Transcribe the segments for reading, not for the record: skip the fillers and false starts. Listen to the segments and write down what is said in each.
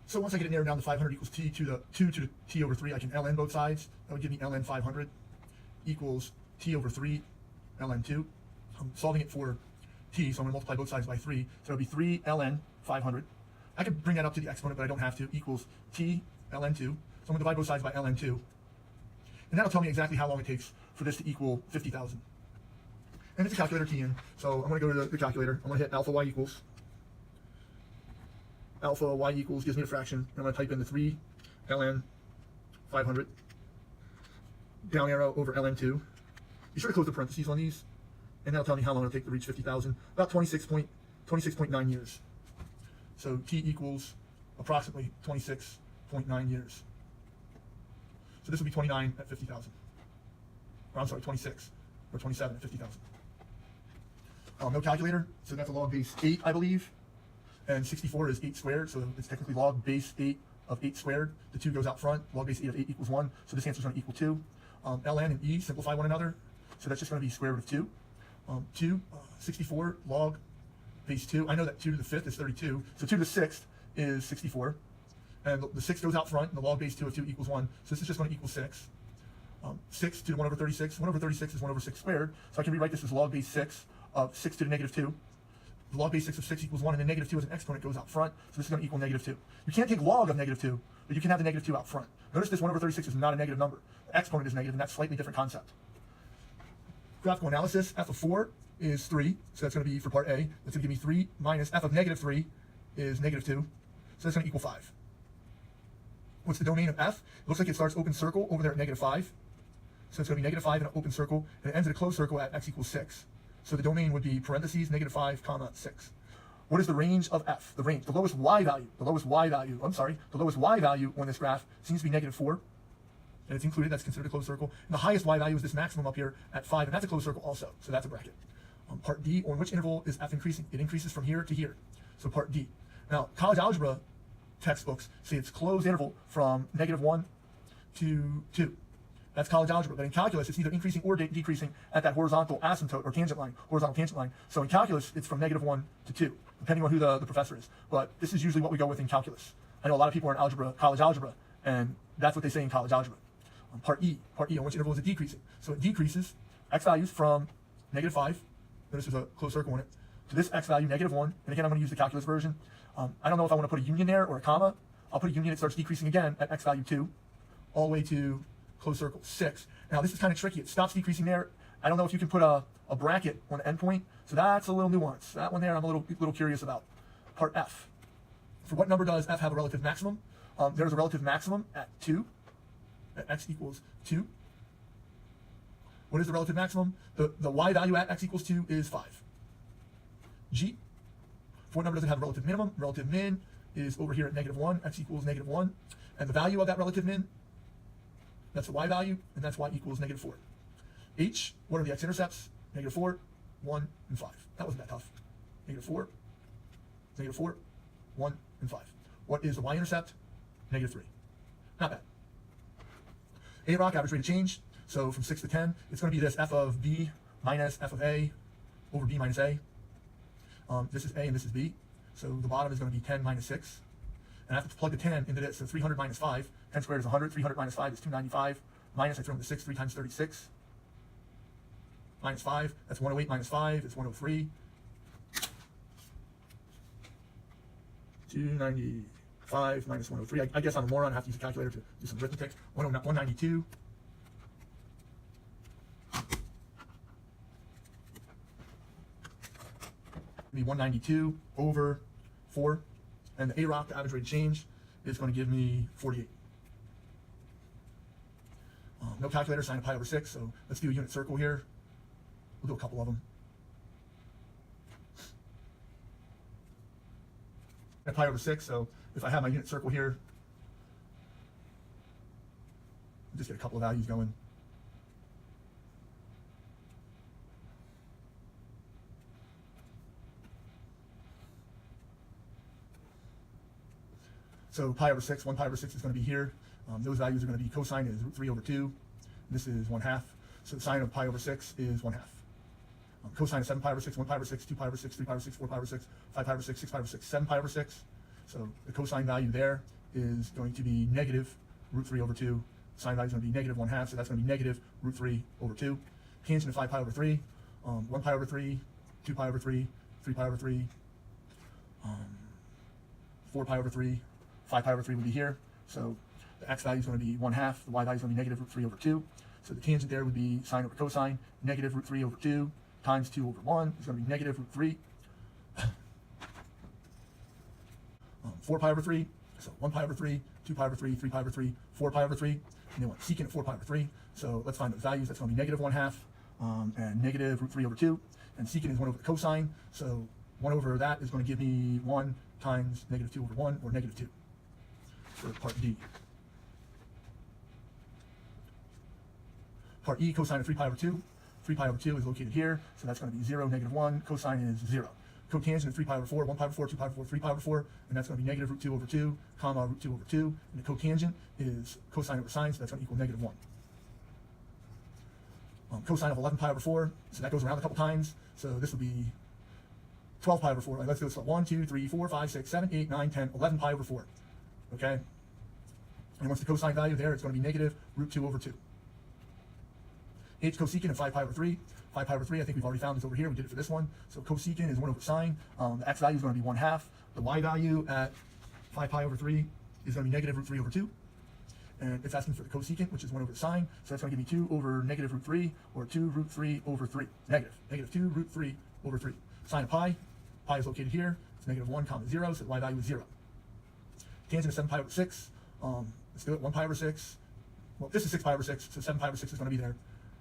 So once I get it narrowed down to 500 equals t to the 2 to the t over 3, I can ln both sides. That would give me ln 500 equals t over 3 ln 2. I'm solving it for t, so I'm going to multiply both sides by 3. So it'll be 3 ln 500. I could bring that up to the exponent, but I don't have to, equals t ln 2. So I'm going to divide both sides by ln 2. And that'll tell me exactly how long it takes for this to equal 50,000. And it's a calculator key in, so I'm going to go to the calculator. I'm going to hit alpha y equals. Alpha y equals gives me a fraction. I'm going to type in the 3 ln 500. Down arrow over ln 2. Be sure to close the parentheses on these, and that'll tell me how long it'll take to reach 50,000. About 26.9 years. So t equals approximately 26.9 years. So this will be 29 at 50,000. Or I'm sorry, 26 or 27 at 50,000. No calculator, so that's a log base 8, I believe. And 64 is 8 squared, so it's technically log base 8 of 8 squared. The 2 goes out front. Log base 8 of 8 equals 1, so this answer is going to equal 2. Ln and e simplify one another, so that's just going to be square root of 2. 64 log base 2. I know that 2 to the 5th is 32, so 2 to the 6th is 64. And the 6 goes out front, and the log base 2 of 2 equals 1, so this is just going to equal 6. 6 to the 1 over 36. 1 over 36 is 1 over 6 squared, so I can rewrite this as log base 6 of 6 to the negative 2. The log base 6 of 6 equals 1, and the negative 2 as an exponent goes out front, so this is going to equal negative 2. You can't take log of negative 2, but you can have the negative 2 out front. Notice this 1 over 36 is not a negative number. The exponent is negative, and that's a slightly different concept. Graphical analysis, f of 4 is 3, so that's going to be for part A. That's going to give me 3 minus f of negative 3 is negative 2, so that's going to equal 5. What's the domain of f? It looks like it starts open circle over there at negative 5. So it's going to be negative 5 in an open circle, and it ends in a closed circle at x equals 6. So the domain would be parentheses negative 5 comma 6. What is the range of f? The range, the lowest y value on this graph seems to be negative 4. And it's included, that's considered a closed circle. And the highest y value is this maximum up here at 5, and that's a closed circle also, so that's a bracket. Part D, on which interval is f increasing? It increases from here to here. So part D. Now, college algebra textbooks say it's closed interval from negative 1 to 2. That's college algebra. But in calculus, it's either increasing or decreasing at that horizontal asymptote or tangent line, horizontal tangent line. So in calculus, it's from negative 1 to 2, depending on who the professor is. But this is usually what we go with in calculus. I know a lot of people are in algebra, college algebra, and that's what they say in college algebra. Part E, on which interval is it decreasing? So it decreases x values from negative 5, notice there's a closed circle on it, to this x value, negative 1. And again, I'm going to use the calculus version. I don't know if I want to put a union there or a comma. I'll put a union. It starts decreasing again at x value 2, all the way to closed circle 6. Now this is kind of tricky. It stops decreasing there. I don't know if you can put a bracket on the endpoint, so that's a little nuance. That one there I'm a little curious about. Part F. For what number does f have a relative maximum? There's a relative maximum at 2, at x equals 2. What is the relative maximum? The y value at x equals 2 is 5. G. For what number does it have a relative minimum? Relative min is over here at negative 1, x equals negative 1. And the value of that relative min, that's the y value, and that's y equals negative 4. H, what are the x-intercepts? Negative 4, 1, and 5. That wasn't that tough. Negative 4, 1, and 5. What is the y-intercept? Negative 3. Not bad. A-rock, average rate of change. So from 6 to 10, it's going to be this f of b minus f of a over b minus a. This is a and this is b. So the bottom is going to be 10 minus 6. And I have to plug the 10 into this. So 300 minus 5. 10 squared is 100. 300 minus 5 is 295. Minus, I throw in the 6. 3 times 36. Minus 5. That's 108 minus 5. It's 103. 295 minus 103. I guess I'm a moron. I have to use a calculator to do some arithmetic. 192. Be 192 over 4. And the A-rock, the average rate of change, is going to give me 48. No calculator, sine of pi over 6, so let's do a unit circle here. We'll do a couple of them. Pi over 6, so if I have my unit circle here, I'll just get a couple of values going. So pi over 6, 1 pi over 6 is going to be here. Those values are going to be cosine is root 3 over 2. This is 1/2. So the sine of pi over 6 is 1/2. Cosine of 7 pi over 6, 1 pi over 6, 2 pi over 6, 3 pi over 6, 4 pi over 6, 5 pi over 6, 6 pi over 6, 7 pi over 6. So the cosine value there is going to be negative root 3 over 2. Sine value is going to be negative 1/2, so that's going to be negative root 3 over 2. Tangent of 5 pi over 3, 1 pi over 3, 2 pi over 3, 3 pi over 3, 4 pi over 3, 5 pi over 3 would be here. So the x value is going to be 1/2, the y value is going to be negative root 3 over 2. So the tangent there would be sine over cosine, negative root 3 over 2 times 2 over 1 is going to be negative root 3. 4 pi over 3, so 1 pi over 3, 2 pi over 3, 3 pi over 3, 4 pi over 3, and then what? Secant of 4 pi over 3. So let's find those values. That's going to be negative 1/2 and negative root 3 over 2. And secant is 1 over the cosine, so 1 over that is going to give me 1 times negative 2 over 1, or negative 2 for part D. Part E, cosine of 3 pi over 2. 3 pi over 2 is located here, so that's going to be 0, negative 1. Cosine is 0. Cotangent of 3 pi over 4, 1 pi over 4, 2 pi over 4, 3 pi over 4, and that's going to be negative root 2 over 2, comma root 2 over 2. And the cotangent is cosine over sine, so that's going to equal negative 1. Cosine of 11 pi over 4, so that goes around a couple times, so this would be 12 pi over 4. Let's go, so 1, 2, 3, 4, 5, 6, 7, 8, 9, 10, 11 pi over 4. Okay? And what's the cosine value there? It's going to be negative root 2 over 2. H cosecant of 5 pi over 3. 5 pi over 3, I think we've already found this over here. We did it for this one. So cosecant is 1 over sine. The x value is going to be 1/2. The y value at 5 pi over 3 is going to be negative root 3 over 2. And it's asking for the cosecant, which is 1 over sine. So that's going to give me 2 over negative root 3, or 2 root 3 over 3. Negative 2 root 3 over 3. Sine of pi. Pi is located here. It's negative 1 comma 0, so the y value is 0. Tangent of 7 pi over 6. Let's do it. 1 pi over 6. Well, this is 6 pi over 6, so 7 pi over 6 is going to be there.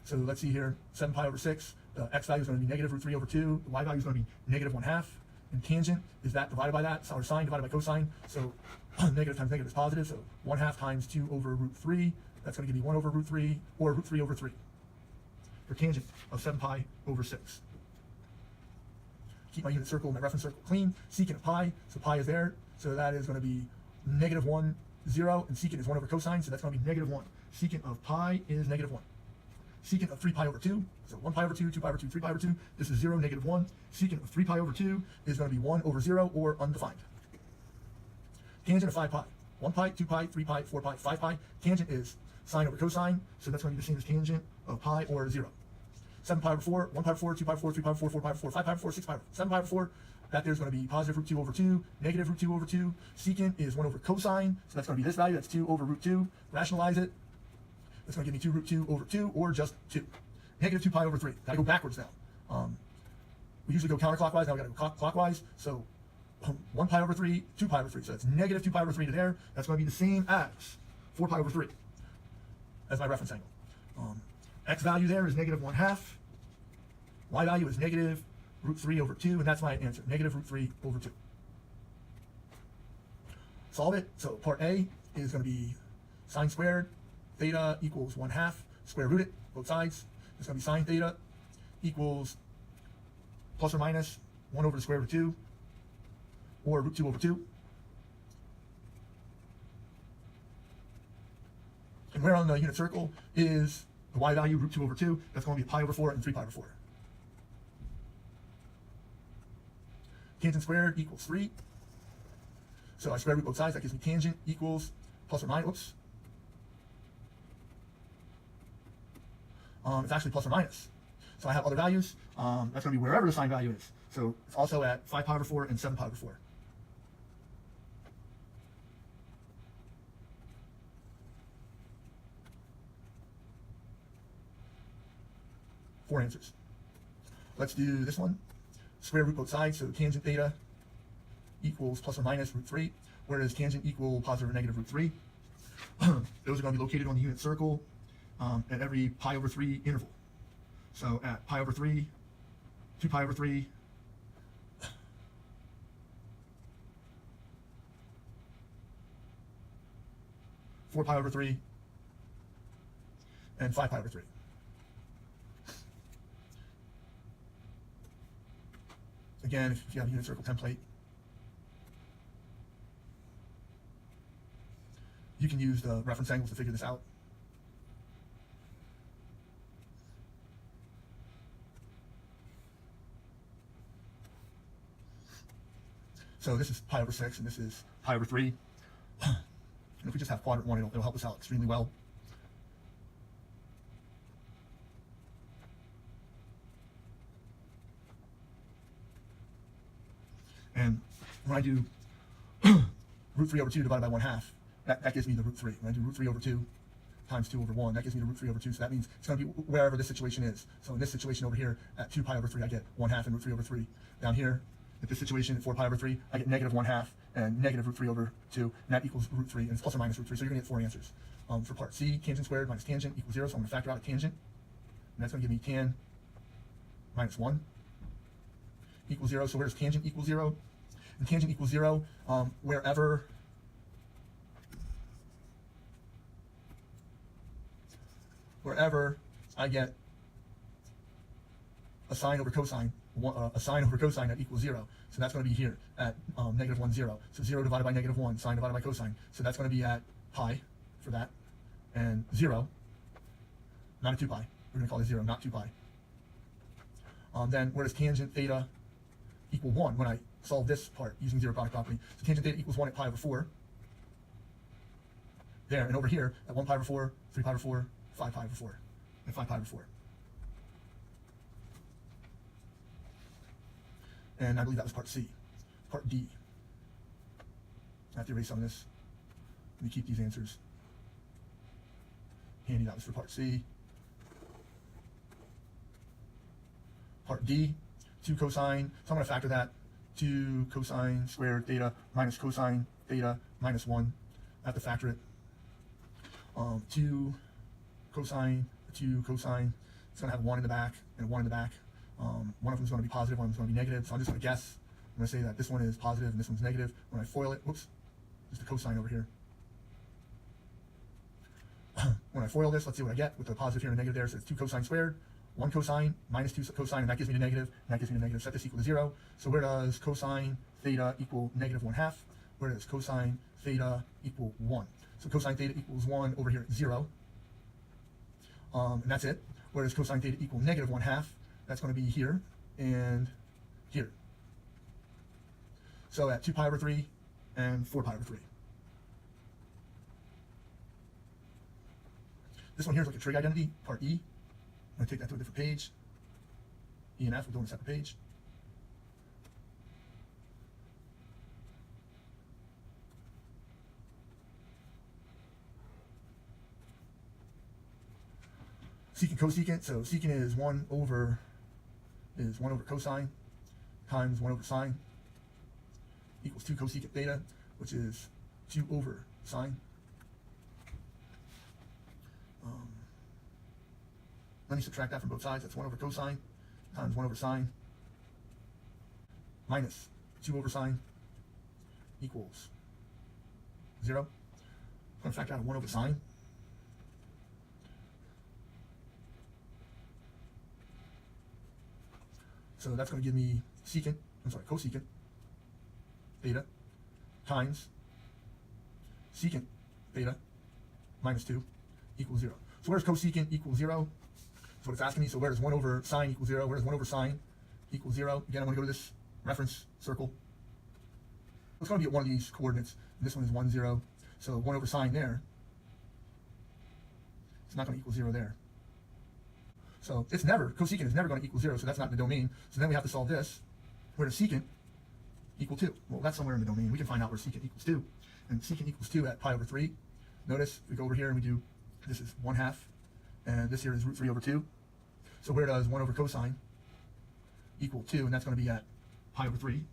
So let's see here, 7 pi over 6, the x value is going to be negative root 3 over 2, the y value is going to be negative 1/2, and tangent is that divided by that, so our sine divided by cosine, so negative times negative is positive, so 1/2 times 2 over root 3, that's going to give me 1 over root 3, or root 3 over 3, for tangent of 7 pi over 6. Keep my unit circle, my reference circle clean. Secant of pi, so pi is there, so that is going to be negative 1, 0, and secant is 1 over cosine, so that's going to be negative 1. Secant of pi is negative 1. Secant of 3 pi over 2, so 1 pi over 2, 2 pi over 2, 3 pi over 2, this is 0, negative 1. Secant of 3 pi over 2 is going to be 1 over 0, or undefined. Tangent of 5 pi, 1 pi, 2 pi, 3 pi, 4 pi, 5 pi. Tangent is sine over cosine, so that's going to be the same as tangent of pi, or 0. 7 pi over 4, 1 pi over 4, 2 pi over 4, 3 pi over 4, 4 pi over 4, 5 pi over 4, 6 pi over 4, 7 pi over 4. That there's going to be positive root 2 over 2, negative root 2 over 2. Secant is 1 over cosine, so that's going to be this value, that's 2 over root 2. Rationalize it. That's going to give me 2 root 2 over 2, or just 2. Negative 2 pi over 3. Got to go backwards now. We usually go counterclockwise. Now we got to go clockwise. So 1 pi over 3, 2 pi over 3. So that's negative 2 pi over 3 to there. That's going to be the same as 4 pi over 3 as my reference angle. X value there is negative 1/2. Y value is negative root 3 over 2, and that's my answer. Negative root 3 over 2. Solve it. So part A is going to be sine squared. Theta equals 1/2. Square root it, both sides. It's going to be sine theta equals plus or minus 1 over the square root of 2, or root 2 over 2. And where on the unit circle is the y value, root 2 over 2? That's going to be pi over 4 and 3 pi over 4. Tangent squared equals 3. So I square root both sides. That gives me tangent equals plus or minus. Oops. It's actually plus or minus. So I have other values. That's going to be wherever the sine value is. So it's also at 5 pi over 4 and 7 pi over 4. Four answers. Let's do this one. Square root both sides, so tangent theta equals plus or minus root 3, whereas tangent equal positive or negative root 3. Those are going to be located on the unit circle at every pi over 3 interval. So at pi over 3, 2 pi over 3, 4 pi over 3, and 5 pi over 3. Again, if you have a unit circle template, you can use the reference angles to figure this out. So this is pi over 6, and this is pi over 3. And if we just have quadrant 1, it'll help us out extremely well. And when I do root 3 over 2 divided by 1/2, that gives me the root 3. When I do root 3 over 2 times 2 over 1, that gives me the root 3 over 2. So that means it's going to be wherever this situation is. So in this situation over here, at 2 pi over 3, I get 1/2 and root 3 over 3. Down here, at this situation, at 4 pi over 3, I get negative 1/2 and negative root 3 over 2, and that equals root 3, and it's plus or minus root 3. So you're going to get 4 answers. For part C, tangent squared minus tangent equals 0. So I'm going to factor out a tangent, and that's going to give me tan minus 1 equals 0. So where does tangent equal 0? And tangent equals 0 wherever I get a sine over cosine, a sine over cosine that equals 0. So that's going to be here at negative 1, 0. So 0 divided by negative 1, sine divided by cosine. So that's going to be at pi for that, and 0, not a 2 pi. We're going to call it 0, not 2 pi. Then where does tangent theta equal 1 when I solve this part using zero product property? So tangent theta equals 1 at pi over 4. There, and over here at 1 pi over 4, 3 pi over 4, 5 pi over 4, and 5 pi over 4. And I believe that was part C. Part D. I have to erase some of this. Let me keep these answers handy. That was for part C. Part D, 2 cosine. So I'm going to factor that. 2 cosine squared theta minus cosine theta minus 1. I have to factor it. 2 cosine, 2 cosine. It's going to have 1 in the back and 1 in the back. One of them is going to be positive, one of them is going to be negative. So I'm just going to guess. I'm going to say that this one is positive and this one's negative. When I FOIL it, whoops, there's the cosine over here. When I FOIL this, let's see what I get with the positive here and the negative there. So it's 2 cosine squared, 1 cosine minus 2 cosine, and that gives me the negative, and that gives me the negative. Set this equal to 0. So where does cosine theta equal negative 1/2? Where does cosine theta equal 1? So cosine theta equals 1 over here at 0. And that's it. Where does cosine theta equal negative 1/2? That's going to be here and here. So at 2 pi over 3 and 4 pi over 3. This one here is like a trig identity, part E. I'm going to take that to a different page. E and F, we'll do on a separate page. Secant, cosecant. So secant is 1 over cosine times 1 over sine equals 2 cosecant theta, which is 2 over sine. Let me subtract that from both sides. That's 1 over cosine times 1 over sine minus 2 over sine equals 0. I'm going to factor out 1 over sine. So that's going to give me cosecant theta times secant theta minus 2 equals 0. So where's cosecant equals 0? That's what it's asking me. So where does 1 over sine equal 0? Where does 1 over sine equal 0? Again, I'm going to go to this reference circle. It's going to be at one of these coordinates. And this one is 1, 0. So 1 over sine there, it's not going to equal 0 there. So cosecant is never going to equal 0, so that's not in the domain. So then we have to solve this. Where does secant equal 2? Well, that's somewhere in the domain. We can find out where secant equals 2. And secant equals 2 at pi over 3. Notice, we go over here and we do, this is 1/2. And this here is root 3 over 2. So where does 1 over cosine equal 2? And that's going to be at pi over 3. And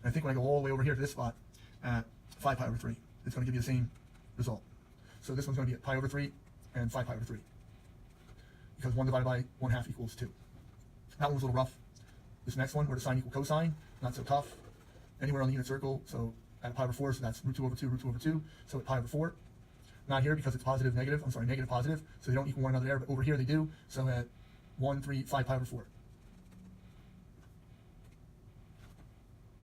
I think when I go all the way over here to this spot at 5 pi over 3, it's going to give you the same result. So this one's going to be at pi over 3 and 5 pi over 3. Because 1 divided by 1/2 equals 2. That one was a little rough. This next one, where does sine equal cosine? Not so tough. Anywhere on the unit circle. So at pi over 4, so that's root 2 over 2, root 2 over 2. So at pi over 4. Not here because it's negative, positive. So they don't equal one another there, but over here they do. So at 1, 3, 5 pi over 4.